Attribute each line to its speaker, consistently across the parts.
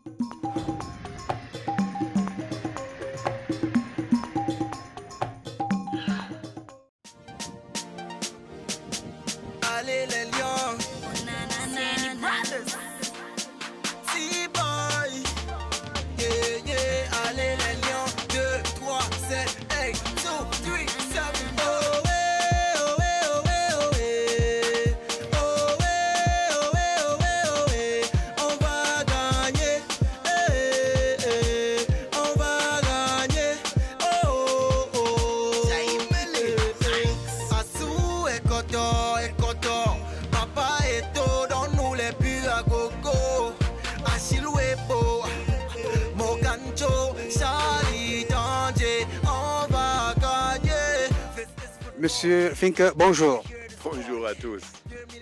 Speaker 1: Allez les lions, T-Boy, yeah, yeah. Allez les lions, 2, 3, 7, 8, 2, 3, 7, oh ouais, oh ouais, oh ouais, oh ouais. Oh ouais, oh ouais, oh ouais, oh ouais. On va gagner, eh, eh, on va gagner, oh, oh, oh. Assou et Koto, papa et tout, donne-nous les buts à gogo. Achille Webo, Mogancho, Charlie, Danger, on va gagner.
Speaker 2: Monsieur Finke, bonjour.
Speaker 3: Bonjour à tous.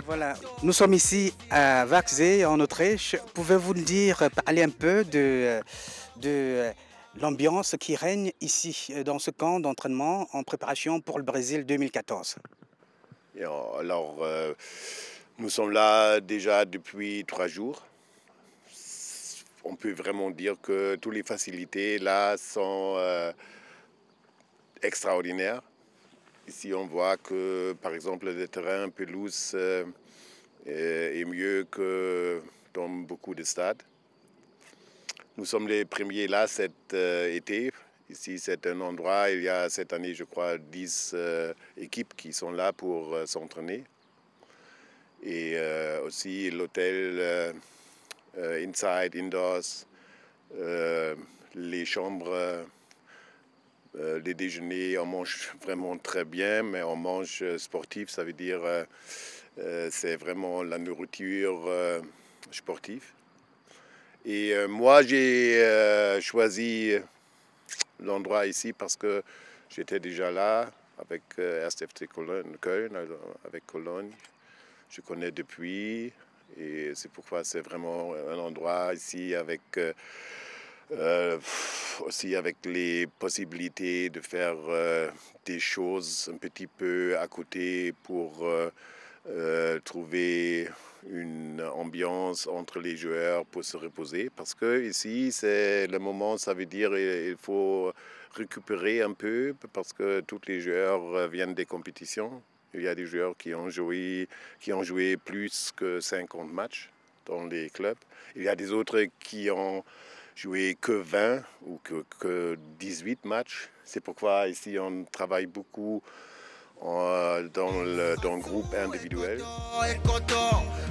Speaker 2: Voilà, nous sommes ici à Waaxee, en Autriche. Pouvez-vous nous dire, parler un peu de l'ambiance qui règne ici, dans ce camp d'entraînement en préparation pour le Brésil 2014?
Speaker 3: Alors, nous sommes là déjà depuis 3 jours. On peut vraiment dire que toutes les facilités là sont extraordinaires. Ici, on voit que, par exemple, le terrain pelouse est mieux que dans beaucoup de stades. Nous sommes les premiers là cet été. Ici, c'est un endroit, il y a cette année, je crois, 10 équipes qui sont là pour s'entraîner. Et aussi l'hôtel inside, indoors, les chambres, les déjeuners, on mange vraiment très bien, mais on mange sportif, ça veut dire c'est vraiment la nourriture sportive. Et moi, j'ai choisi l'endroit ici parce que j'étais déjà là avec SFC Köln, avec Cologne. Je connais depuis et c'est pourquoi c'est vraiment un endroit ici avec aussi avec les possibilités de faire des choses un petit peu à côté pour trouver une ambiance entre les joueurs pour se reposer. Parce que ici, c'est le moment, ça veut dire il faut récupérer un peu parce que tous les joueurs viennent des compétitions. Il y a des joueurs qui ont joué plus que 50 matchs dans les clubs. Il y a des autres qui ont joué que 20 ou que 18 matchs. C'est pourquoi ici on travaille beaucoup dans le groupe individuel.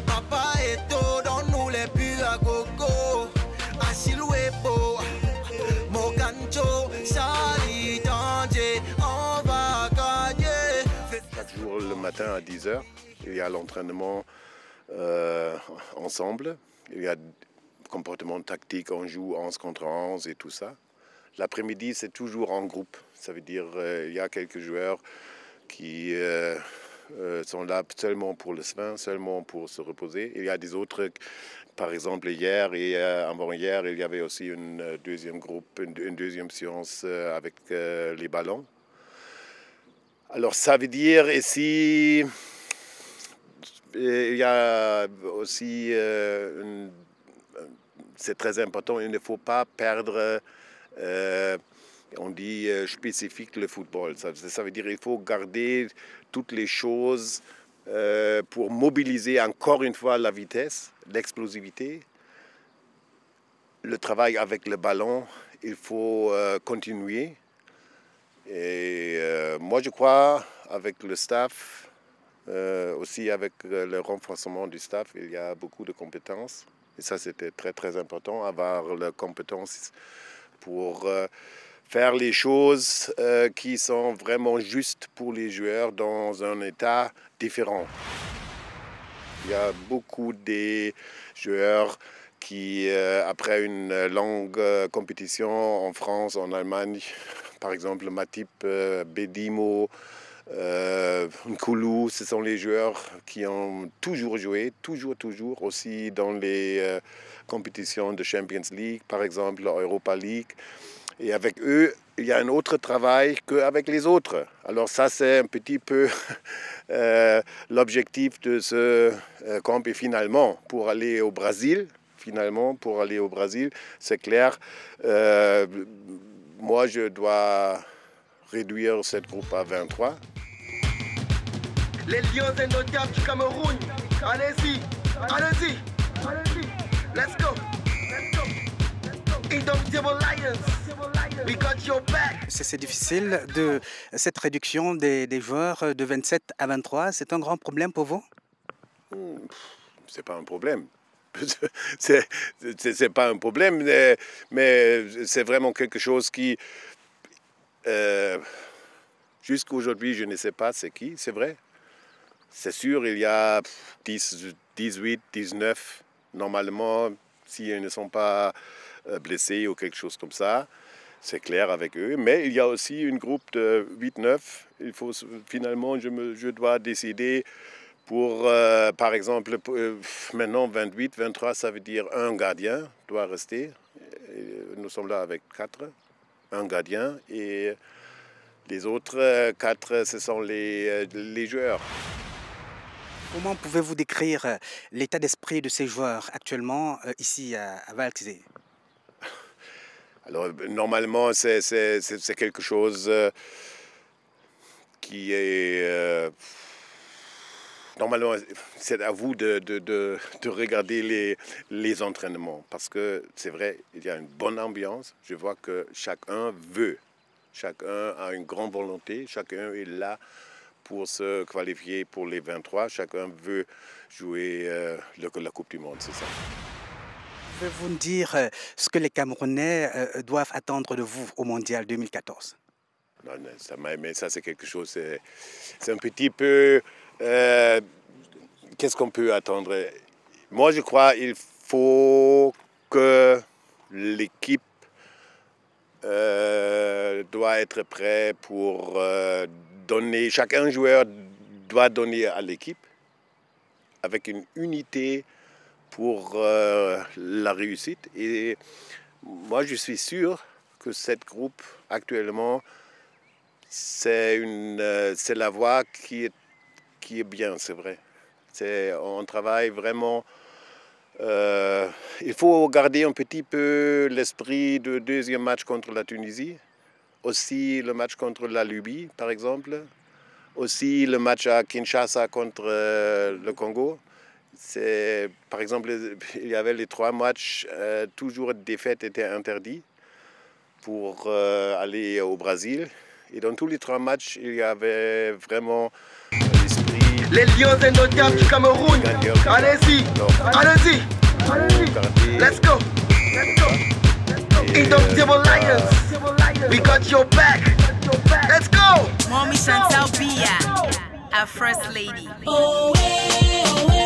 Speaker 1: Papa et tout, donne-nous les buts à gogo. Achille Webo, Mogancho, Charlie, Danger, on va gagner.
Speaker 3: Chaque jour le matin à 10h, il y a l'entraînement ensemble. Il y a comportement tactique, on joue 11 contre 11 et tout ça. L'après-midi, c'est toujours en groupe. Ça veut dire il y a quelques joueurs qui sont là seulement pour le soin, seulement pour se reposer. Il y a des autres, par exemple hier et avant-hier, il y avait aussi une deuxième groupe, une deuxième séance avec les ballons. Alors ça veut dire ici, il y a aussi, c'est très important, il ne faut pas perdre, on dit spécifique le football. Ça veut dire qu'il faut garder toutes les choses pour mobiliser encore une fois la vitesse, l'explosivité, le travail avec le ballon, il faut continuer. Et moi, je crois, avec le staff, aussi avec le renforcement du staff, il y a beaucoup de compétences. Et ça, c'était très, très important, avoir la compétence pour faire les choses qui sont vraiment justes pour les joueurs dans un état différent. Il y a beaucoup de joueurs qui, après une longue compétition en France, en Allemagne, par exemple Matip, Bedimo, Nkoulou, ce sont les joueurs qui ont toujours joué, toujours, aussi dans les compétitions de Champions League, par exemple, Europa League. Et avec eux, il y a un autre travail qu'avec les autres. Alors ça, c'est un petit peu l'objectif de ce camp. Et finalement, pour aller au Brésil, finalement, pour aller au Brésil, c'est clair. Moi, je dois réduire cette groupe à 23.
Speaker 1: Les lions indomptables du Cameroun. Allez-y, allez-y, allez-y. Let's go, let's go. Indomitable Lions, we got your back.
Speaker 2: C'est difficile de cette réduction des joueurs de 27 à 23. C'est un grand problème pour vous?
Speaker 3: C'est pas un problème. C'est pas un problème, mais c'est vraiment quelque chose qui... jusqu'aujourd'hui, je ne sais pas c'est qui, c'est vrai. C'est sûr, il y a 10, 18, 19, normalement, s'ils ne sont pas blessés ou quelque chose comme ça, c'est clair avec eux. Mais il y a aussi une groupe de 8-9. Il faut finalement, je dois décider pour, par exemple, maintenant 28, 23, ça veut dire un gardien doit rester. Nous sommes là avec 4, un gardien, et les autres 4, ce sont les joueurs.
Speaker 2: Comment pouvez-vous décrire l'état d'esprit de ces joueurs actuellement ici à Valkzee?
Speaker 3: Alors, normalement, c'est quelque chose qui est... normalement, c'est à vous de regarder les entraînements. Parce que c'est vrai, il y a une bonne ambiance. Je vois que chacun veut. Chacun a une grande volonté. Chacun est là pour se qualifier pour les 23. Chacun veut jouer la Coupe du Monde, c'est ça.
Speaker 2: Pouvez-vous nous dire ce que les Camerounais doivent attendre de vous au Mondial 2014?
Speaker 3: Non, mais ça, c'est quelque chose... C'est un petit peu... qu'est-ce qu'on peut attendre? Moi, je crois qu'il faut que l'équipe doit être prête pour donner... Chacun joueur doit donner à l'équipe avec une unité pour la réussite. Et moi, je suis sûr que cette groupe, actuellement, c'est la voie qui est bien, c'est vrai. On travaille vraiment... il faut garder un petit peu l'esprit du deuxième match contre la Tunisie, aussi le match contre la Libye, par exemple, aussi le match à Kinshasa contre le Congo. Par exemple, il y avait les 3 matchs, toujours défaite était interdite pour aller au Brésil. Et dans tous les 3 matchs, il y avait vraiment l'esprit.
Speaker 1: Les lions indomptables du Cameroun. Allez-y, allez-y, allez-y. Let's go, let's go. Indomitable Lions, we got your back. Let's go.
Speaker 4: Mommy Chantal Bia, our first lady.
Speaker 5: Oh, hey, oh, hey.